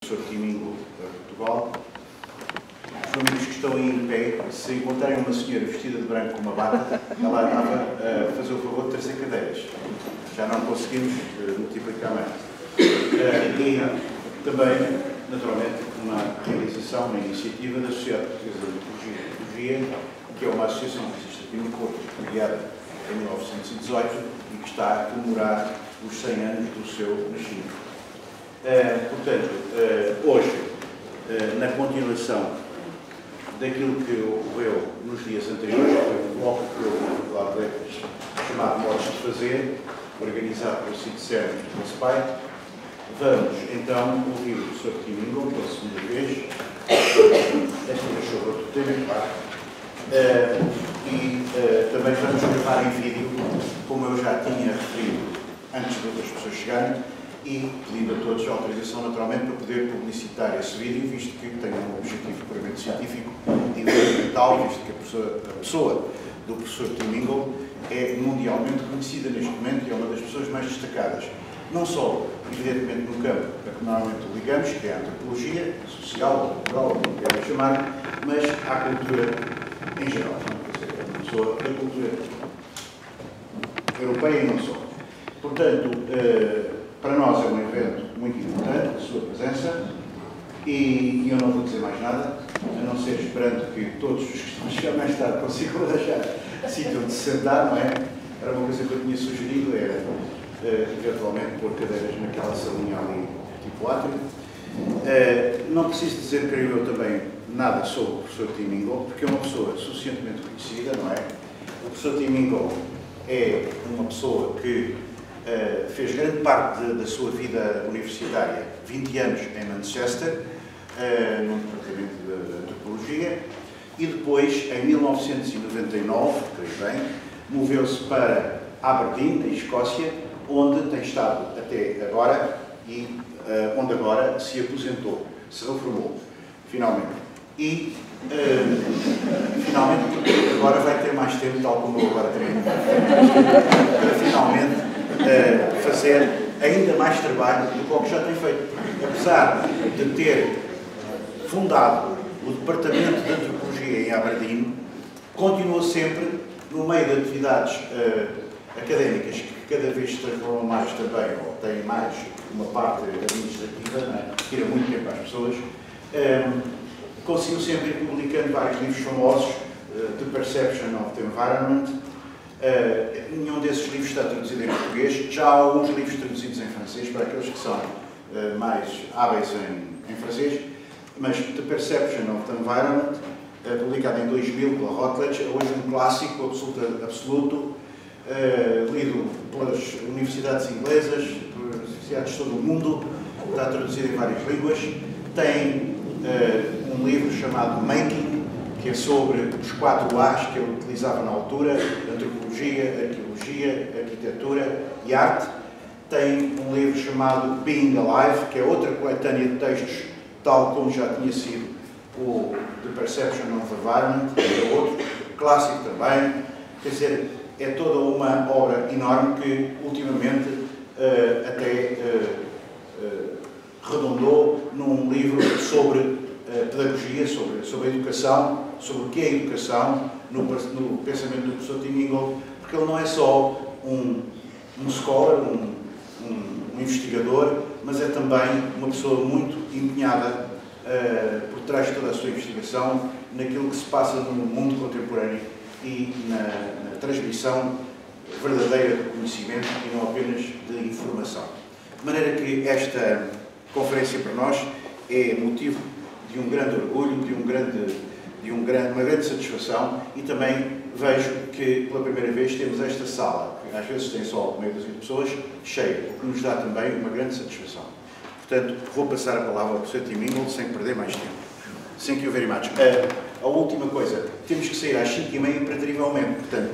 Professor Tim Ingold, de Portugal. Os amigos que estão aí em pé, se encontrarem uma senhora vestida de branco com uma bata, ela estava a fazer o favor de trazer cadeiras. Já não conseguimos multiplicar mais. E também, naturalmente, uma realização, uma iniciativa da Sociedade Portuguesa de Antropologia, que é uma associação que existe aqui no Porto, criada em 1918 e que está a comemorar os 100 anos do seu nascimento. Portanto, hoje, na continuação daquilo que ocorreu nos dias anteriores, foi um bloco que eu vou falar de letras chamado Modos de Fazer, organizado pelo CITCEM and SPAE. Vamos, então, ouvir o Professor Tim Ingold pela segunda vez, desta vez sobre outro tema, claro. Também vamos gravar em vídeo, como eu já tinha referido antes de outras pessoas chegarem, e pedindo a todos a autorização, naturalmente, para poder publicitar esse vídeo, visto que tem um objetivo puramente científico e fundamental, visto que a pessoa do professor Tim Ingold é mundialmente conhecida neste momento e é uma das pessoas mais destacadas, não só, evidentemente, no campo a que normalmente o ligamos, que é a antropologia, social, cultural, como querem chamar, mas à cultura em geral. É uma pessoa da cultura europeia e não só. Portanto, para nós é um evento muito importante, a sua presença, e eu não vou dizer mais nada, a não ser esperando que todos os que estão a chegar mais tarde consigam deixar sítio de se sentar, não é? Era uma coisa que eu tinha sugerido, era eventualmente pôr cadeiras naquela salinha ali, tipo átrio. Não preciso dizer, creio eu também, nada sobre o professor Tim Ingold, porque é uma pessoa suficientemente conhecida, não é? O professor Tim Ingold é uma pessoa que fez grande parte da sua vida universitária, 20 anos em Manchester, no departamento de antropologia, e depois, em 1999, creio bem, moveu-se para Aberdeen, na Escócia, onde tem estado até agora e onde agora se aposentou, se reformou, finalmente. E, finalmente, agora vai ter mais tempo, tal como eu agora tenho, para finalmente fazer ainda mais trabalho do que já tem feito. Apesar de ter fundado o Departamento de Antropologia em Aberdeen, continuou sempre no meio de atividades académicas que cada vez se transformam mais também, ou têm mais uma parte administrativa, não é? Que tira muito tempo às pessoas. Conseguiu sempre ir publicando vários livros famosos, The Perception of the Environment. Nenhum desses livros está traduzido em português. Já há alguns livros traduzidos em francês, para aqueles que são mais hábeis em francês, mas The Perception of the Environment, publicado em 2000 pela Routledge, é hoje um clássico absoluto, lido pelas universidades inglesas, por universidades de todo o mundo, está traduzido em várias línguas. Tem um livro chamado Making, que é sobre os 4 A's que eu utilizava na altura: antropologia, arqueologia, arquitetura e arte. Tem um livro chamado Being Alive, que é outra coletânea de textos, tal como já tinha sido o The Perception of Environment, que é outro clássico também. Quer dizer, é toda uma obra enorme que, ultimamente, até redundou num livro sobre pedagogia, sobre a educação, sobre o que é educação, no pensamento do professor Tim Ingold, porque ele não é só um scholar, um investigador, mas é também uma pessoa muito empenhada por trás de toda a sua investigação naquilo que se passa no mundo contemporâneo e na transmissão verdadeira do conhecimento e não apenas de informação. De maneira que esta conferência para nós é motivo de um grande orgulho, uma grande satisfação, e também vejo que pela primeira vez temos esta sala, que às vezes tem só meia dúzia de pessoas, cheia, o que nos dá também uma grande satisfação. Portanto, vou passar a palavra ao professor Tim Ingold sem perder mais tempo. Thank you very much. A última coisa, temos que sair às 5h30 imperativamente, portanto,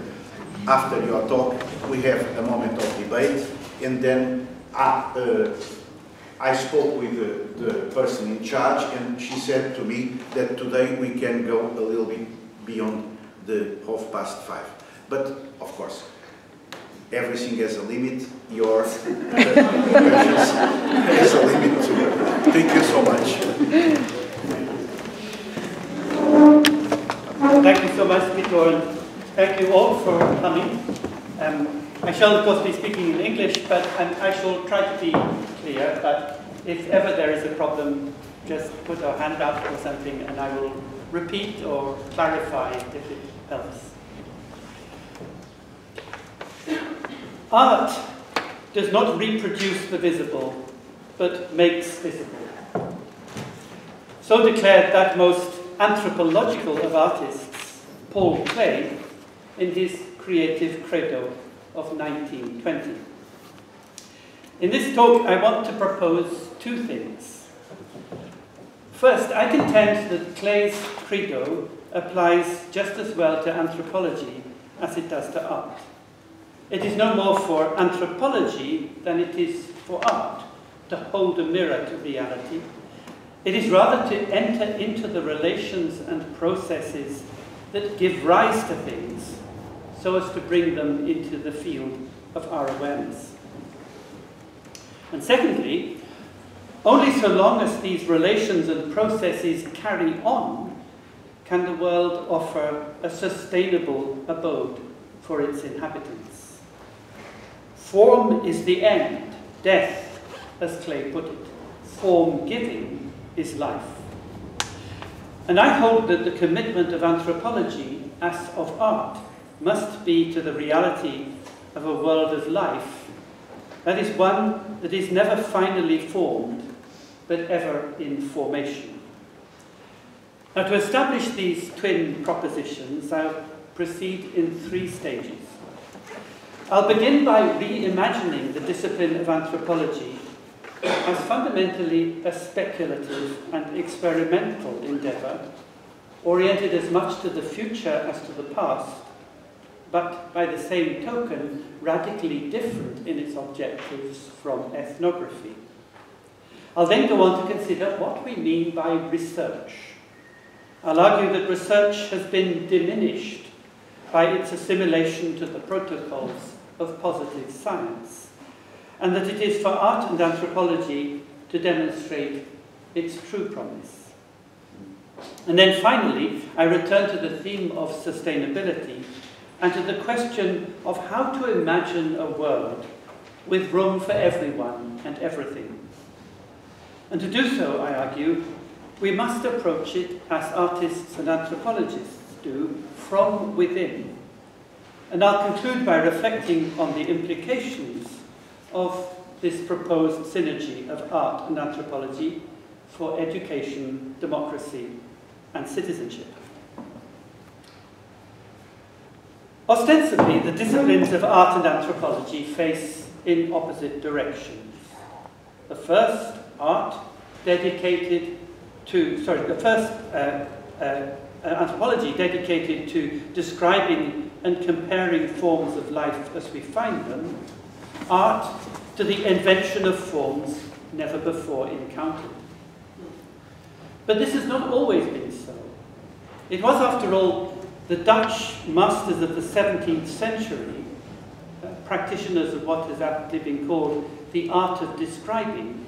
after your talk, we have a moment of debate, and then I spoke with the person in charge, and she said to me that today we can go a little bit beyond the 5:30. But, of course, everything has a limit. Your patience has a limit too. Thank you so much. Thank you so much, Peter, and thank you all for coming. I shall, of course, be speaking in English, but I shall try to be clear, but if ever there is a problem, just put a hand up or something, and I will repeat or clarify if it helps. Art does not reproduce the visible, but makes visible. So declared that most anthropological of artists, Paul Klee, in his creative credo of 1920. In this talk, I want to propose two things. First, I contend that Klee's credo applies just as well to anthropology as it does to art. It is no more for anthropology than it is for art to hold a mirror to reality. It is rather to enter into the relations and processes that give rise to things so as to bring them into the field of our awareness. And secondly, only so long as these relations and processes carry on can the world offer a sustainable abode for its inhabitants. Form is the end, death, as Klee put it. Form giving is life. And I hold that the commitment of anthropology, as of art, must be to the reality of a world of life that is one that is never finally formed, but ever in formation. Now, to establish these twin propositions, I'll proceed in three stages. I'll begin by reimagining the discipline of anthropology as fundamentally a speculative and experimental endeavour, oriented as much to the future as to the past, but by the same token, radically different in its objectives from ethnography. I'll then go on to consider what we mean by research. I'll argue that research has been diminished by its assimilation to the protocols of positive science, and that it is for art and anthropology to demonstrate its true promise. And then finally, I return to the theme of sustainability and to the question of how to imagine a world with room for everyone and everything. And to do so, I argue, we must approach it as artists and anthropologists do, from within. And I'll conclude by reflecting on the implications of this proposed synergy of art and anthropology for education, democracy, and citizenship. Ostensibly, the disciplines of art and anthropology face in opposite directions. The first, art, dedicated to, anthropology dedicated to describing and comparing forms of life as we find them, art to the invention of forms never before encountered. But this has not always been so. It was, after all, the Dutch masters of the 17th century, practitioners of what has aptly been called the art of describing,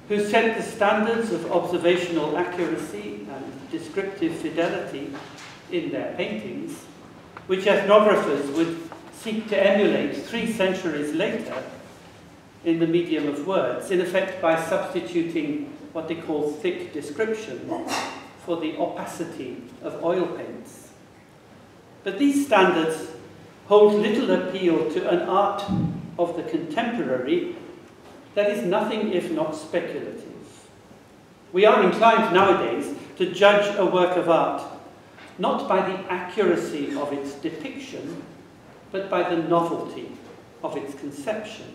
who set the standards of observational accuracy and descriptive fidelity in their paintings, which ethnographers would seek to emulate 3 centuries later in the medium of words, in effect by substituting what they call thick description for the opacity of oil paints. But these standards hold little appeal to an art of the contemporary that is nothing if not speculative. We are inclined nowadays to judge a work of art not by the accuracy of its depiction, but by the novelty of its conception.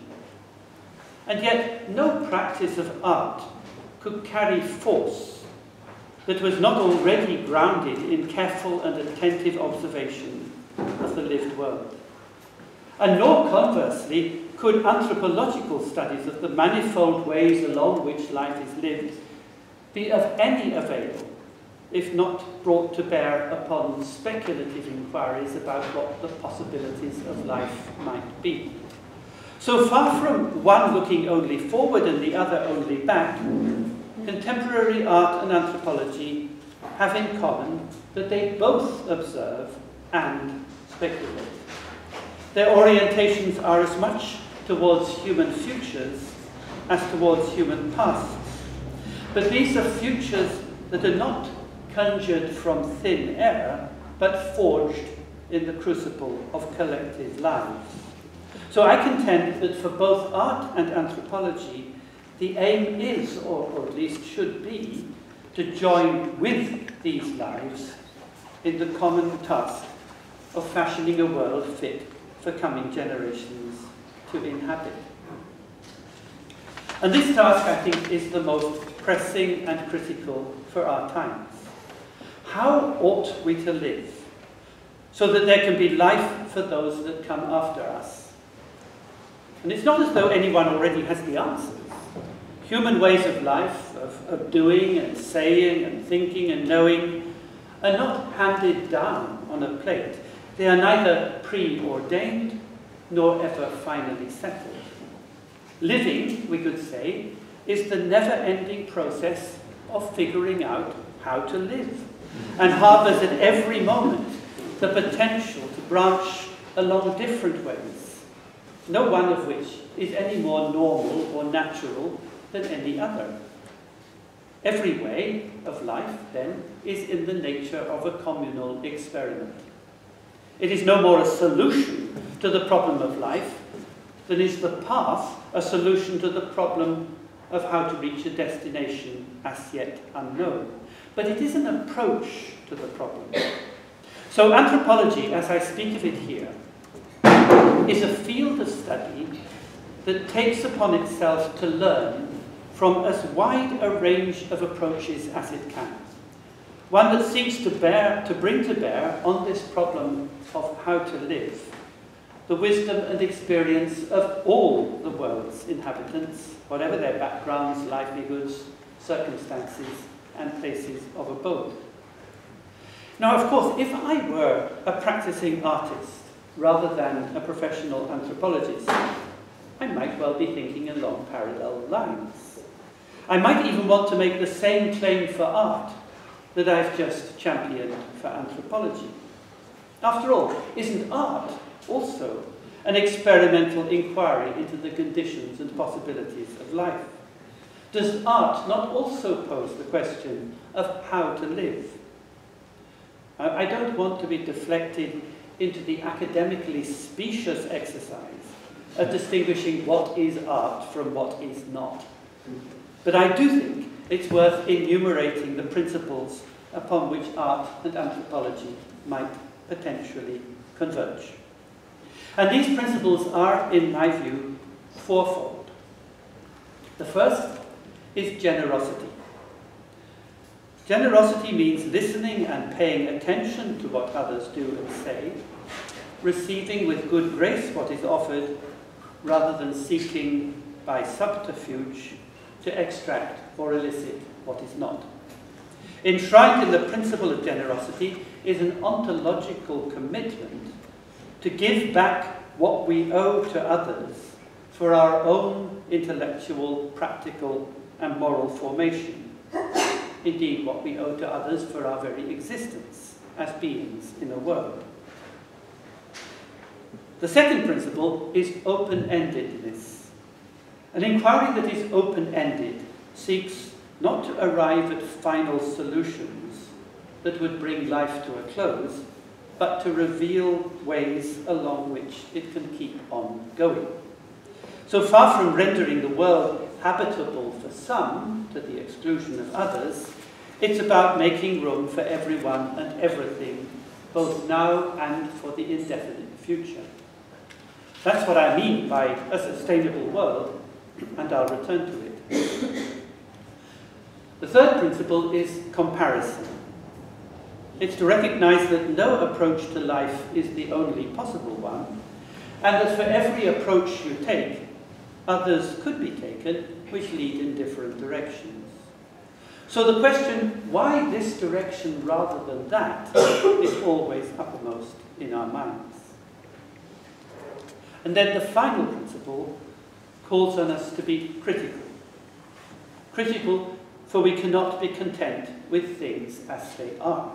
And yet, no practice of art could carry force that was not already grounded in careful and attentive observation of the lived world. And nor, conversely, could anthropological studies of the manifold ways along which life is lived be of any avail if not brought to bear upon speculative inquiries about what the possibilities of life might be. So far from one looking only forward and the other only back, contemporary art and anthropology have in common that they both observe and speculate. Their orientations are as much towards human futures as towards human pasts. But these are futures that are not conjured from thin air, but forged in the crucible of collective lives. So I contend that for both art and anthropology, the aim is, or at least should be, to join with these lives in the common task of fashioning a world fit for coming generations to inhabit. And this task, I think, is the most pressing and critical for our times. How ought we to live so that there can be life for those that come after us? And it's not as though anyone already has the answers. Human ways of life, of doing and saying and thinking and knowing, are not handed down on a plate. They are neither preordained nor ever finally settled. Living, we could say, is the never-ending process of figuring out how to live, and harbours at every moment the potential to branch along different ways, no one of which is any more normal or natural than any other. Every way of life, then, is in the nature of a communal experiment. It is no more a solution to the problem of life than is the path a solution to the problem of how to reach a destination as yet unknown. But it is an approach to the problem. So anthropology, as I speak of it here, is a field of study that takes upon itself to learn from as wide a range of approaches as it can. One that seeks to bring to bear on this problem of how to live the wisdom and experience of all the world's inhabitants, whatever their backgrounds, livelihoods, circumstances, and places of abode. Now, of course, if I were a practicing artist rather than a professional anthropologist, I might well be thinking along parallel lines. I might even want to make the same claim for art that I've just championed for anthropology. After all, isn't art also an experimental inquiry into the conditions and possibilities of life? Does art not also pose the question of how to live? I don't want to be deflected into the academically specious exercise of distinguishing what is art from what is not. But I do think it's worth enumerating the principles upon which art and anthropology might potentially converge. And these principles are, in my view, fourfold. The first is generosity. Generosity means listening and paying attention to what others do and say, receiving with good grace what is offered, rather than seeking by subterfuge to extract or elicit what is not. Enshrined in the principle of generosity is an ontological commitment to give back what we owe to others for our own intellectual, practical, and moral formation. Indeed, what we owe to others for our very existence as beings in a world. The second principle is open-endedness. An inquiry that is open-ended seeks not to arrive at final solutions that would bring life to a close, but to reveal ways along which it can keep on going. So far from rendering the world habitable for some to the exclusion of others, it's about making room for everyone and everything, both now and for the indefinite future. That's what I mean by a sustainable world, and I'll return to it. The third principle is comparison. It's to recognize that no approach to life is the only possible one, and that for every approach you take, others could be taken which lead in different directions. So the question, why this direction rather than that, is always uppermost in our minds. And then the final principle calls on us to be critical. Critical, for we cannot be content with things as they are.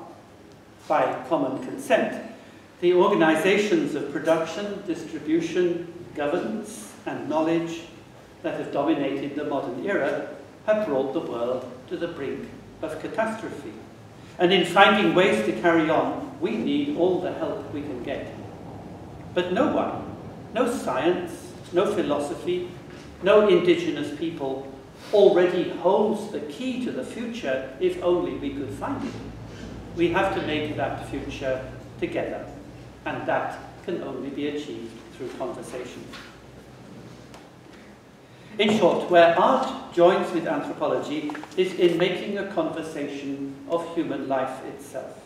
By common consent, the organizations of production, distribution, governance, and knowledge that have dominated the modern era have brought the world to the brink of catastrophe. And in finding ways to carry on, we need all the help we can get. But no one, no science, no philosophy, no indigenous people already holds the key to the future if only we could find it. We have to make that future together, and that can only be achieved through conversation. In short, where art joins with anthropology is in making a conversation of human life itself.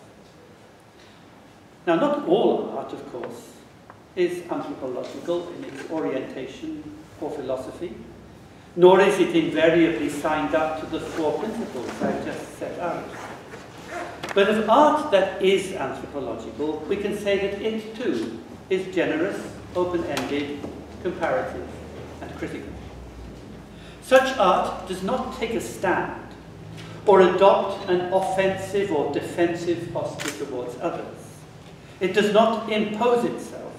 Now, not all art, of course, is anthropological in its orientation or philosophy, nor is it invariably signed up to the four principles I've just set out. But of art that is anthropological, we can say that it too is generous, open-ended, comparative, and critical. Such art does not take a stand or adopt an offensive or defensive posture towards others. It does not impose itself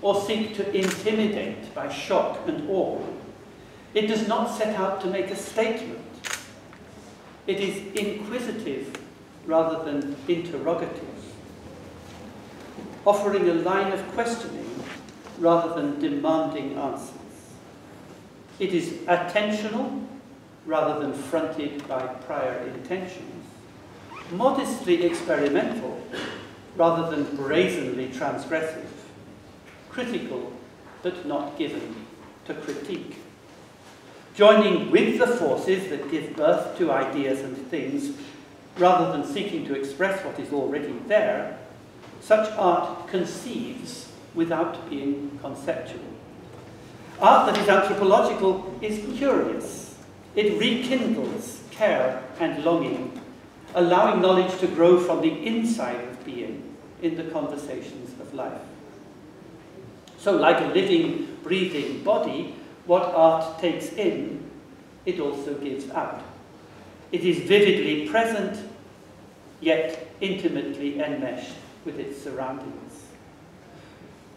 or seek to intimidate by shock and awe. It does not set out to make a statement. It is inquisitive rather than interrogative, offering a line of questioning rather than demanding answers. It is attentional rather than fronted by prior intentions, modestly experimental rather than brazenly transgressive, critical but not given to critique. Joining with the forces that give birth to ideas and things, rather than seeking to express what is already there, such art conceives without being conceptual. Art that is anthropological is curious. It rekindles care and longing, allowing knowledge to grow from the inside of being in the conversations of life. So like a living, breathing body, what art takes in, it also gives out. It is vividly present, yet intimately enmeshed with its surroundings.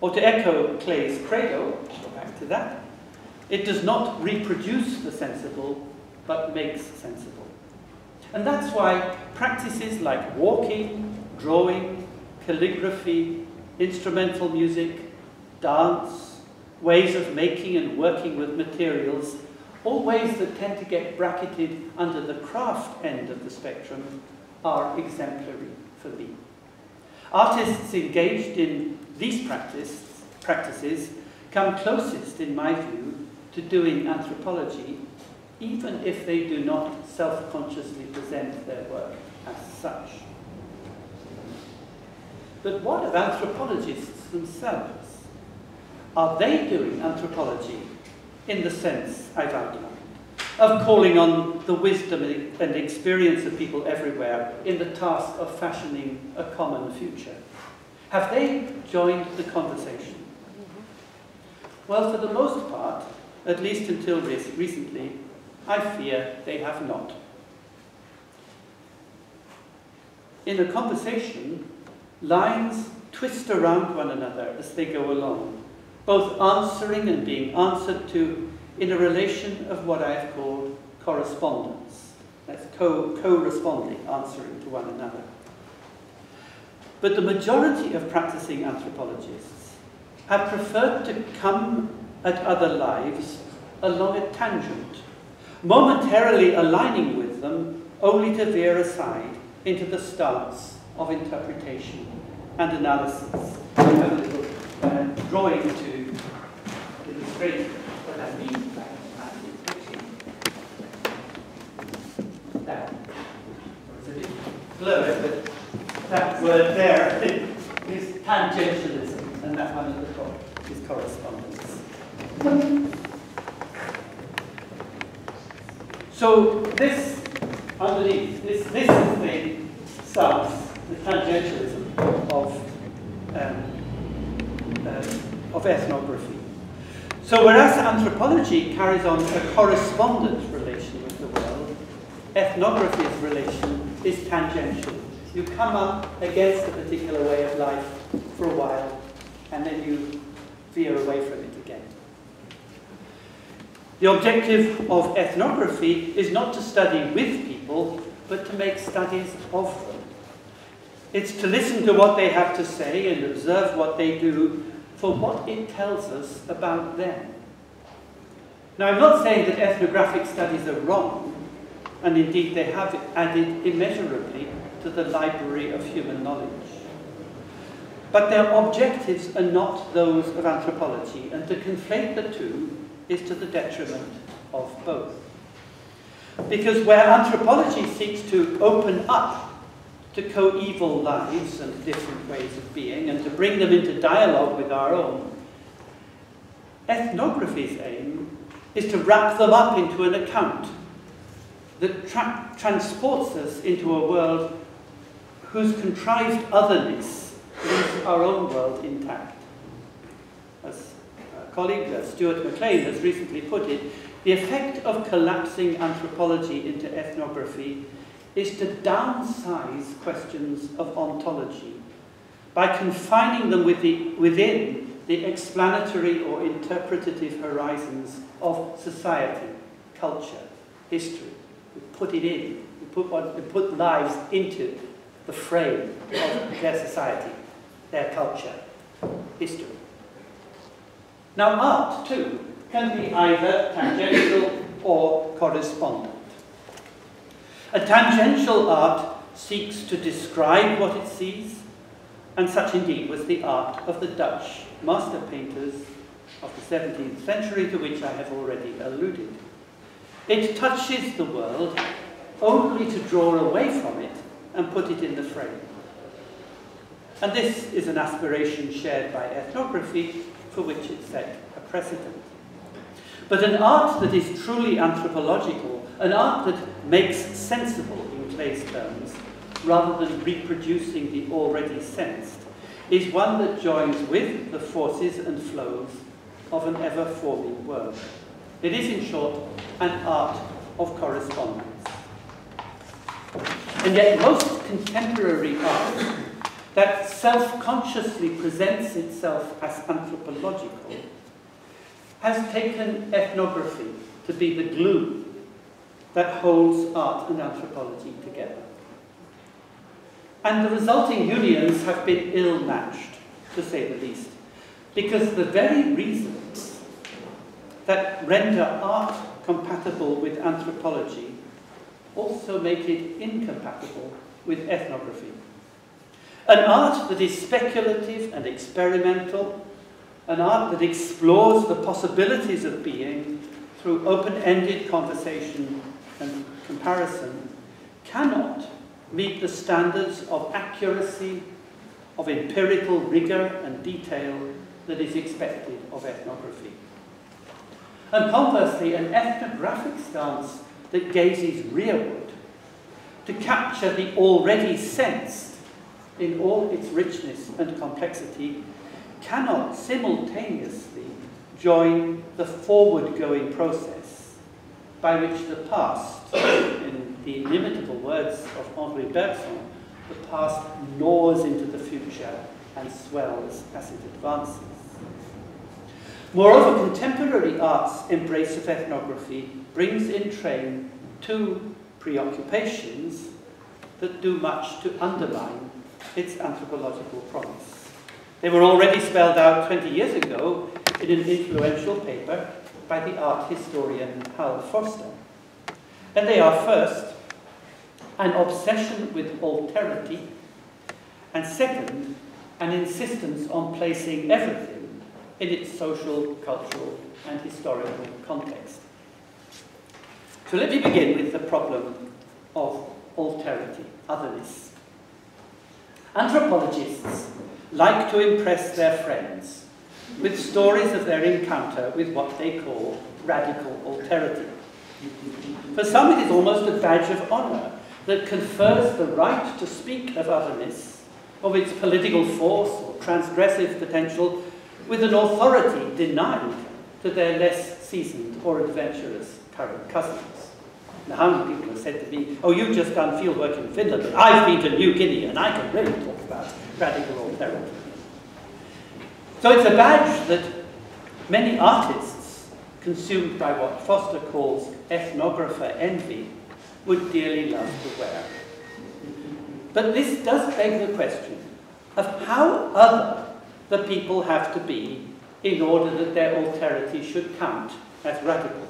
Or to echo Clay's credo, go back to that, it does not reproduce the sensible, but makes sensible. And that's why practices like walking, drawing, calligraphy, instrumental music, dance, ways of making and working with materials, all ways that tend to get bracketed under the craft end of the spectrum, are exemplary for me. Artists engaged in these practices come closest, in my view, to doing anthropology, even if they do not self-consciously present their work as such. But what of anthropologists themselves? Are they doing anthropology in the sense I've outlined, of calling on the wisdom and experience of people everywhere in the task of fashioning a common future? Have they joined the conversation? Well, for the most part, at least until recently, I fear they have not. In a conversation, lines twist around one another as they go along, both answering and being answered to in a relation of what I have called correspondence. That's co-responding, answering to one another. But the majority of practicing anthropologists have preferred to come at other lives along a tangent, momentarily aligning with them only to veer aside into the stance of interpretation and analysis. I have a little drawing to illustrate what I mean by that. It's a bit blurred, but that word there is tangentialism, and that one at the top is correspondence. So this, underneath, this is the stance, the tangentialism of ethnography. So whereas anthropology carries on a correspondent relation with the world, ethnography's relation is tangential. You come up against a particular way of life for a while, and then you veer away from it again. The objective of ethnography is not to study with people, but to make studies of them. It's to listen to what they have to say and observe what they do for what it tells us about them. Now, I'm not saying that ethnographic studies are wrong, and indeed they have added immeasurably to the library of human knowledge. But their objectives are not those of anthropology, and to conflate the two is to the detriment of both. Because where anthropology seeks to open up to coeval lives and different ways of being, and to bring them into dialogue with our own, ethnography's aim is to wrap them up into an account that transports us into a world whose contrived otherness leaves our own world intact. As a colleague, Stuart McLean, has recently put it, the effect of collapsing anthropology into ethnography is to downsize questions of ontology by confining them within the explanatory or interpretative horizons of society, culture, history. We put it in, we put lives into the frame of their society, their culture, history. Now, art, too, can be either tangential or correspondent. A tangential art seeks to describe what it sees, and such indeed was the art of the Dutch master painters of the 17th century, to which I have already alluded. It touches the world only to draw away from it and put it in the frame. And this is an aspiration shared by ethnography, for which it set a precedent. But an art that is truly anthropological, an art that makes sensible in Clay's terms, rather than reproducing the already sensed, is one that joins with the forces and flows of an ever-forming world. It is, in short, an art of correspondence. And yet most contemporary art that self-consciously presents itself as anthropological has taken ethnography to be the glue that holds art and anthropology together. And the resulting unions have been ill-matched, to say the least, because the very reasons that render art compatible with anthropology also make it incompatible with ethnography. An art that is speculative and experimental, an art that explores the possibilities of being through open-ended conversation and comparison, cannot meet the standards of accuracy, of empirical rigor and detail that is expected of ethnography. And conversely, an ethnographic stance that gazes rearward to capture the already sensed in all its richness and complexity cannot simultaneously join the forward-going process by which the past, in the inimitable words of Henri Bergson, the past gnaws into the future and swells as it advances. Moreover, contemporary art's embrace of ethnography brings in train two preoccupations that do much to underline its anthropological promise. They were already spelled out 20 years ago in an influential paper by the art historian Hal Forster. And they are, first, an obsession with alterity, and second, an insistence on placing everything in its social, cultural, and historical context. So let me begin with the problem of alterity, otherness. Anthropologists like to impress their friends with stories of their encounter with what they call radical alterity. For some, it is almost a badge of honor that confers the right to speak of otherness, of its political force or transgressive potential, with an authority denied to their less seasoned or adventurous current cousins. Now, how many people have said to me, oh, you've just done field work in Finland, but I've been to New Guinea and I can really talk about radical alterity. So it's a badge that many artists, consumed by what Foster calls ethnographer envy, would dearly love to wear. But this does beg the question of how other the people have to be in order that their alterity should count as radical.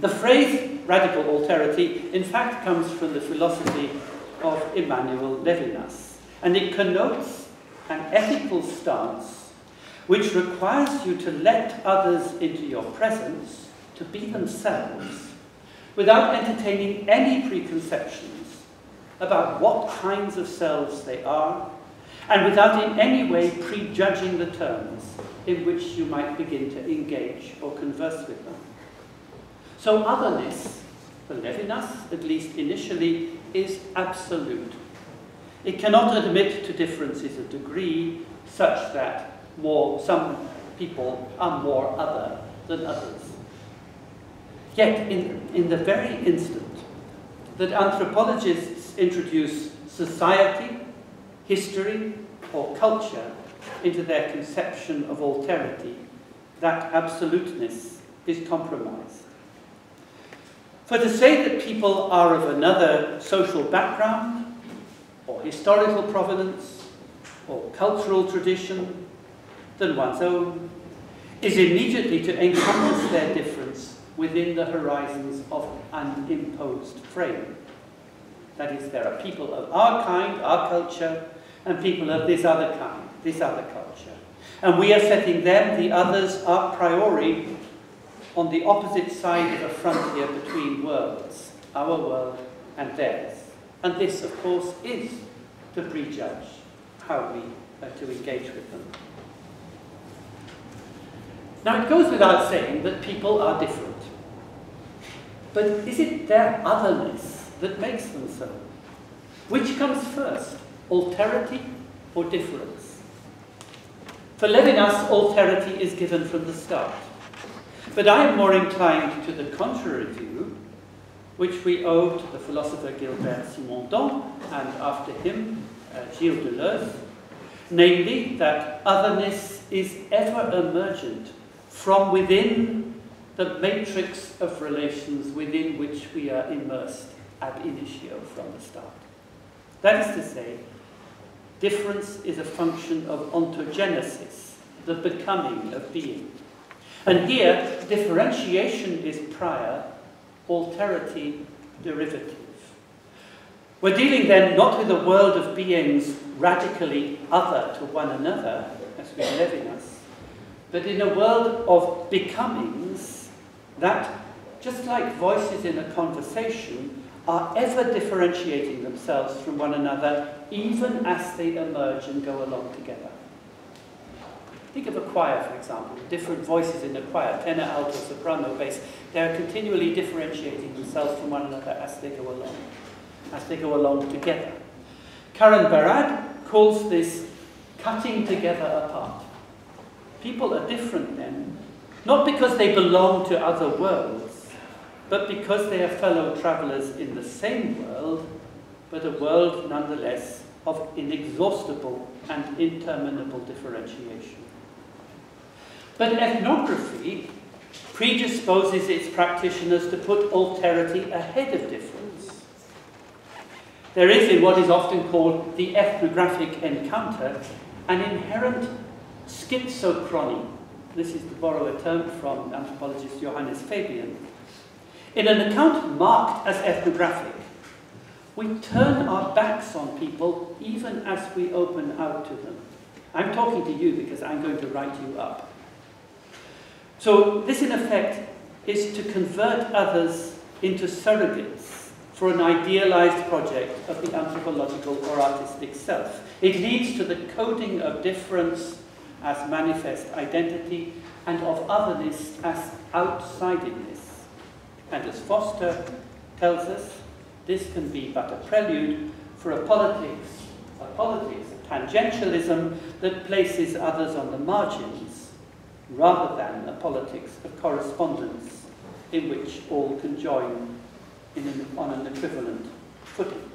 The phrase radical alterity, in fact, comes from the philosophy of Emmanuel Levinas, and it connotes an ethical stance which requires you to let others into your presence, to be themselves, without entertaining any preconceptions about what kinds of selves they are, and without in any way prejudging the terms in which you might begin to engage or converse with them. So otherness, for Levinas, at least initially, is absolute. It cannot admit to differences of degree such that some people are more other than others. Yet, in the very instant that anthropologists introduce society, history, or culture into their conception of alterity, that absoluteness is compromised. For to say that people are of another social background, or historical provenance, or cultural tradition than one's own, is immediately to encompass their difference within the horizons of an imposed frame. That is, there are people of our kind, our culture, and people of this other kind, this other culture. And we are setting them, the others, a priori on the opposite side of a frontier between worlds, our world and theirs. And this, of course, is to prejudge how we are to engage with them. Now, it goes without saying that people are different. But is it their otherness that makes them so? Which comes first, alterity or difference? For Levinas, alterity is given from the start. But I am more inclined to the contrary view, which we owe to the philosopher Gilbert Simondon, and after him, Gilles Deleuze, namely that otherness is ever emergent from within the matrix of relations within which we are immersed ab initio from the start. That is to say, difference is a function of ontogenesis, the becoming of being. And here, differentiation is prior, alterity derivative. We're dealing then not with a world of beings radically other to one another, as with Levinas, but in a world of becomings that, just like voices in a conversation, are ever differentiating themselves from one another, even as they emerge and go along together. Think of a choir, for example, different voices in a choir, tenor, alto, soprano, bass. They're continually differentiating themselves from one another as they go along together. Karen Barad calls this cutting together apart. People are different then, not because they belong to other worlds, but because they are fellow travelers in the same world, but a world nonetheless of inexhaustible and interminable differentiation. But ethnography predisposes its practitioners to put alterity ahead of difference. There is, in what is often called the ethnographic encounter, an inherent schizochrony. This is to borrow a term from anthropologist Johannes Fabian. In an account marked as ethnographic, we turn our backs on people even as we open out to them. I'm talking to you because I'm going to write you up. So this, in effect, is to convert others into surrogates for an idealized project of the anthropological or artistic self. It leads to the coding of difference as manifest identity and of otherness as outsidedness. And as Foster tells us, this can be but a prelude for a politics of tangentialism that places others on the margins, rather than a politics of correspondence in which all can join on an equivalent footing.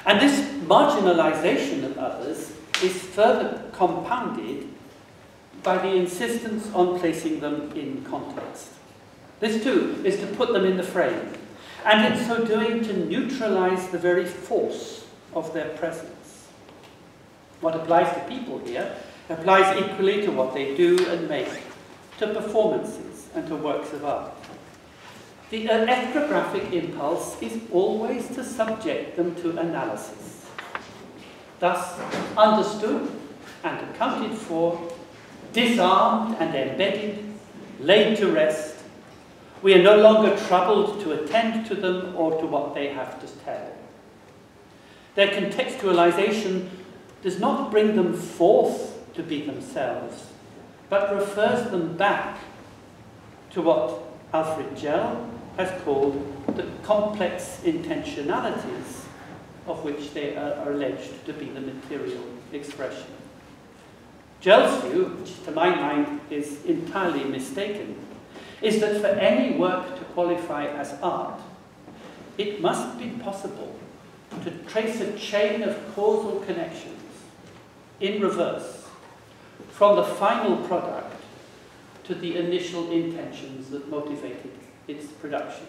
And this marginalization of others is further compounded by the insistence on placing them in context. This too is to put them in the frame, and in so doing to neutralize the very force of their presence. What applies to people here applies equally to what they do and make, to performances and to works of art. The ethnographic impulse is always to subject them to analysis. Thus, understood and accounted for, disarmed and embedded, laid to rest, we are no longer troubled to attend to them or to what they have to tell. Their contextualization does not bring them forth to be themselves, but refers them back to what Alfred Gell has called the complex intentionalities of which they are alleged to be the material expression. Gell's view, which to my mind is entirely mistaken, is that for any work to qualify as art, it must be possible to trace a chain of causal connections in reverse from the final product to the initial intentions that motivated its production.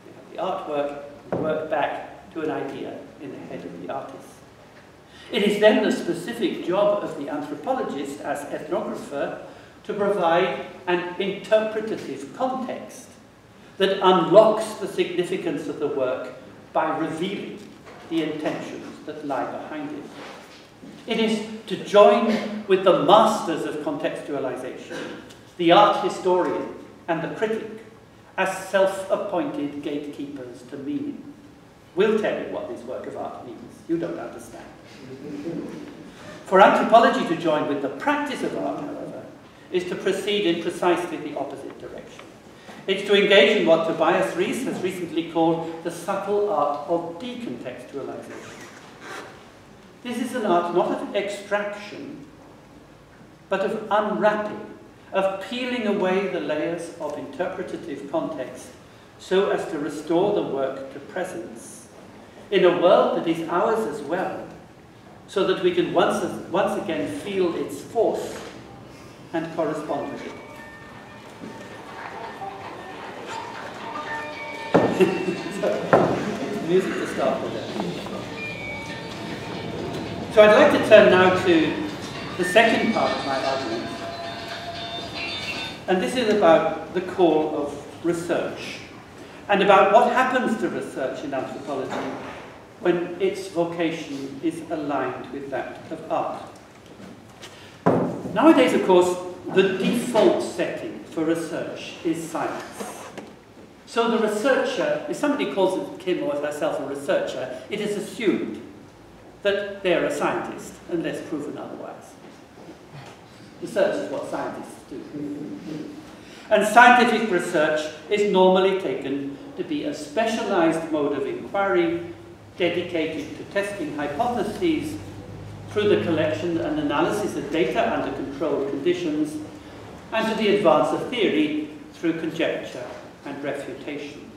You have the artwork and work back to an idea in the head of the artist. It is then the specific job of the anthropologist as ethnographer to provide an interpretative context that unlocks the significance of the work by revealing the intentions that lie behind it. It is to join with the masters of contextualization, the art historian and the critic, as self-appointed gatekeepers to meaning. We'll tell you what this work of art means. You don't understand. For anthropology to join with the practice of art, however, is to proceed in precisely the opposite direction. It's to engage in what Tobias Rees has recently called the subtle art of decontextualization. This is an art not of extraction, but of unwrapping, of peeling away the layers of interpretative context so as to restore the work to presence in a world that is ours as well, so that we can once again feel its force and correspond with it. So, music to start with it. So I'd like to turn now to the second part of my argument, and this is about the call of research, and about what happens to research in anthropology when its vocation is aligned with that of art. Nowadays, of course, the default setting for research is science. So the researcher, if somebody calls him or herself a researcher, it is assumed that they're a scientist, unless proven otherwise. Research is what scientists do. And scientific research is normally taken to be a specialized mode of inquiry dedicated to testing hypotheses through the collection and analysis of data under controlled conditions, and to the advance of theory through conjecture and refutation.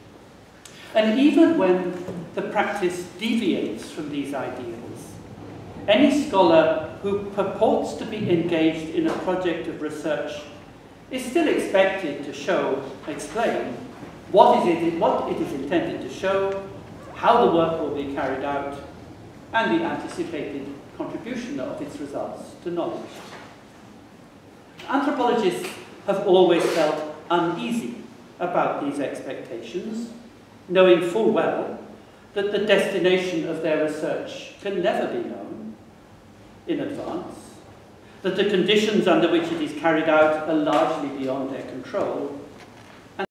And even when the practice deviates from these ideals, any scholar who purports to be engaged in a project of research is still expected to explain what it is intended to show, how the work will be carried out, and the anticipated contribution of its results to knowledge. Anthropologists have always felt uneasy about these expectations, knowing full well that the destination of their research can never be known in advance, that the conditions under which it is carried out are largely beyond their control,